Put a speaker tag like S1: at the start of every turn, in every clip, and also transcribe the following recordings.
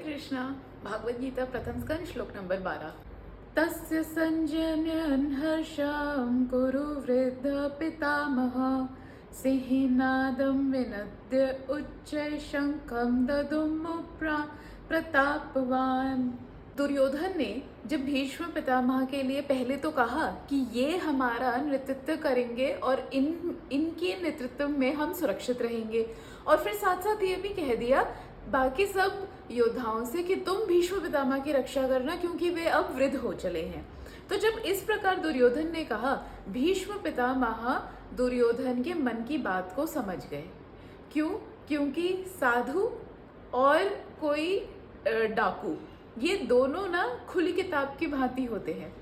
S1: कृष्णा। भागवत गीता प्रथम स्कंद श्लोक नंबर 12। तस्य संजनयन् हर्षं कुरु वृद्ध पितामह सिंहनादं विनद्य उच्चैः शंखं ददुमुप्रा प्रतापवान। दुर्योधन ने जब भीष्म पितामह के लिए पहले तो कहा कि ये हमारा नेतृत्व करेंगे और इनके नेतृत्व में हम सुरक्षित रहेंगे, और फिर साथ साथ ये भी कह दिया बाकी सब योद्धाओं से कि तुम भीष्म पितामह की रक्षा करना क्योंकि वे अब वृद्ध हो चले हैं। तो जब इस प्रकार दुर्योधन ने कहा, भीष्म पितामह दुर्योधन के मन की बात को समझ गए। क्यों? क्योंकि साधु और कोई डाकू, ये दोनों ना खुली किताब की भांति होते हैं।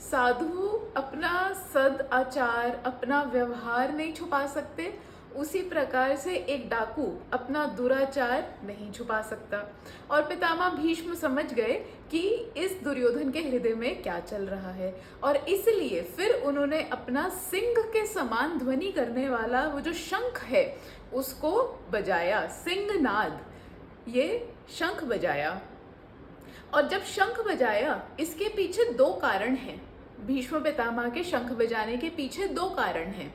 S1: साधु अपना सद आचार, अपना व्यवहार नहीं छुपा सकते, उसी प्रकार से एक डाकू अपना दुराचार नहीं छुपा सकता। और पितामह भीष्म समझ गए कि इस दुर्योधन के हृदय में क्या चल रहा है, और इसलिए फिर उन्होंने अपना सिंह के समान ध्वनि करने वाला वो जो शंख है उसको बजाया, सिंहनाद, ये शंख बजाया। और जब शंख बजाया, इसके पीछे दो कारण हैं। भीष्म पितामह के शंख बजाने के पीछे दो कारण हैं।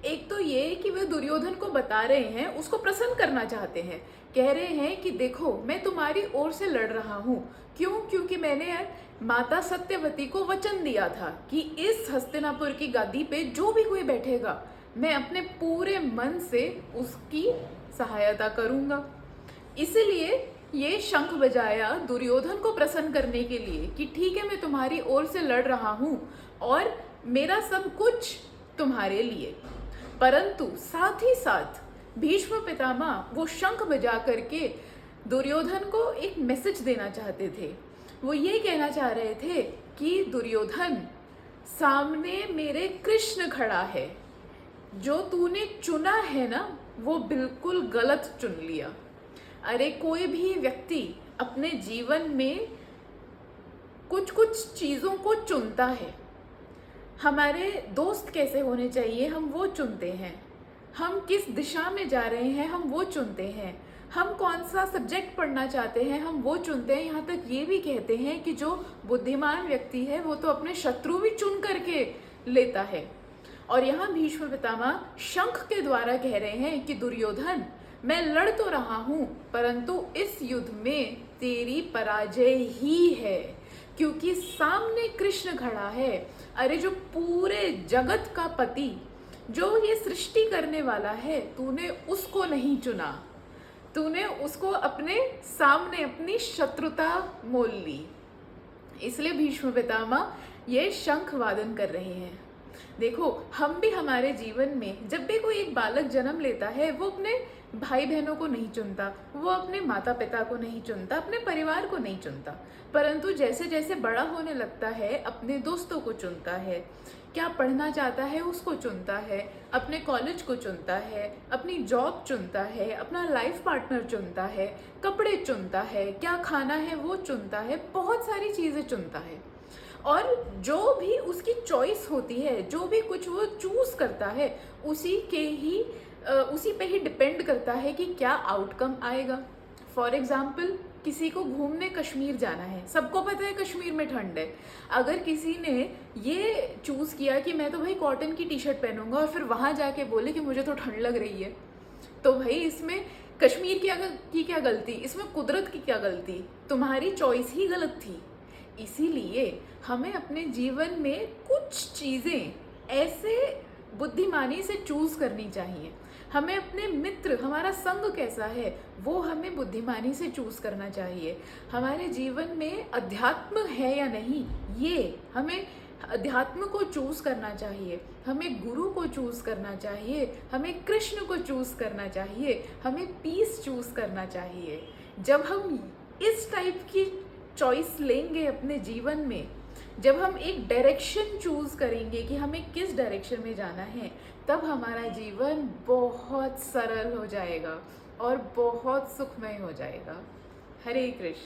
S1: एक तो ये कि वे दुर्योधन को बता रहे हैं, उसको प्रसन्न करना चाहते हैं। कह रहे हैं कि देखो मैं तुम्हारी ओर से लड़ रहा हूँ। क्यों? क्योंकि मैंने माता सत्यवती को वचन दिया था कि इस हस्तिनापुर की गादी पे जो भी कोई बैठेगा मैं अपने पूरे मन से उसकी सहायता करूँगा। इसीलिए ये शंख बजाया दुर्योधन को प्रसन्न करने के लिए कि ठीक है, मैं तुम्हारी ओर से लड़ रहा हूँ और मेरा सब कुछ तुम्हारे लिए। परंतु साथ ही साथ भीष्म पितामह वो शंख बजा करके दुर्योधन को एक मैसेज देना चाहते थे। वो ये कहना चाह रहे थे कि दुर्योधन, सामने मेरे कृष्ण खड़ा है, जो तूने चुना है ना वो बिल्कुल गलत चुन लिया। अरे कोई भी व्यक्ति अपने जीवन में कुछ कुछ चीज़ों को चुनता है। हमारे दोस्त कैसे होने चाहिए हम वो चुनते हैं, हम किस दिशा में जा रहे हैं हम वो चुनते हैं, हम कौन सा सब्जेक्ट पढ़ना चाहते हैं हम वो चुनते हैं। यहाँ तक ये भी कहते हैं कि जो बुद्धिमान व्यक्ति है वो तो अपने शत्रु भी चुन करके लेता है। और यहाँ भीष्म पितामह शंख के द्वारा कह रहे हैं कि दुर्योधन, मैं लड़ तो रहा हूँ परंतु इस युद्ध में तेरी पराजय ही है, क्योंकि सामने कृष्ण खड़ा है। अरे जो पूरे जगत का पति, जो ये सृष्टि करने वाला है, तूने उसको नहीं चुना, तूने उसको अपने सामने अपनी शत्रुता मोल ली। इसलिए भीष्म पितामह ये शंख वादन कर रहे हैं। देखो, हम भी हमारे जीवन में जब भी कोई एक बालक जन्म लेता है वो अपने भाई बहनों को नहीं चुनता, वो अपने माता पिता को नहीं चुनता, अपने परिवार को नहीं चुनता, परंतु जैसे जैसे बड़ा होने लगता है अपने दोस्तों को चुनता है, क्या पढ़ना चाहता है उसको चुनता है, अपने कॉलेज को चुनता है, अपनी जॉब चुनता है, अपना लाइफ पार्टनर चुनता है, कपड़े चुनता है, क्या खाना है वो चुनता है, बहुत सारी चीज़ें चुनता है। और जो भी उसकी चॉइस होती है, जो भी कुछ वो चूज़ करता है, उसी पे ही डिपेंड करता है कि क्या आउटकम आएगा। फॉर एग्जाम्पल, किसी को घूमने कश्मीर जाना है, सबको पता है कश्मीर में ठंड है। अगर किसी ने ये चूज़ किया कि मैं तो भाई कॉटन की टी शर्ट पहनूंगा और फिर वहाँ जाके बोले कि मुझे तो ठंड लग रही है, तो भाई इसमें कश्मीर की क्या गलती, इसमें कुदरत की क्या गलती, तुम्हारी चॉइस ही गलत थी। इसीलिए हमें अपने जीवन में कुछ चीज़ें ऐसे बुद्धिमानी से चूज़ करनी चाहिए। हमें अपने मित्र, हमारा संग कैसा है वो हमें बुद्धिमानी से चूज़ करना चाहिए। हमारे जीवन में अध्यात्म है या नहीं, ये हमें अध्यात्म को चूज़ करना चाहिए, हमें गुरु को चूज़ करना चाहिए, हमें कृष्ण को चूज़ करना चाहिए, हमें पीस चूज़ करना चाहिए। जब हम इस टाइप की चॉइस लेंगे अपने जीवन में, जब हम एक डायरेक्शन चूज़ करेंगे कि हमें किस डायरेक्शन में जाना है, तब हमारा जीवन बहुत सरल हो जाएगा और बहुत सुखमय हो जाएगा। हरे कृष्ण।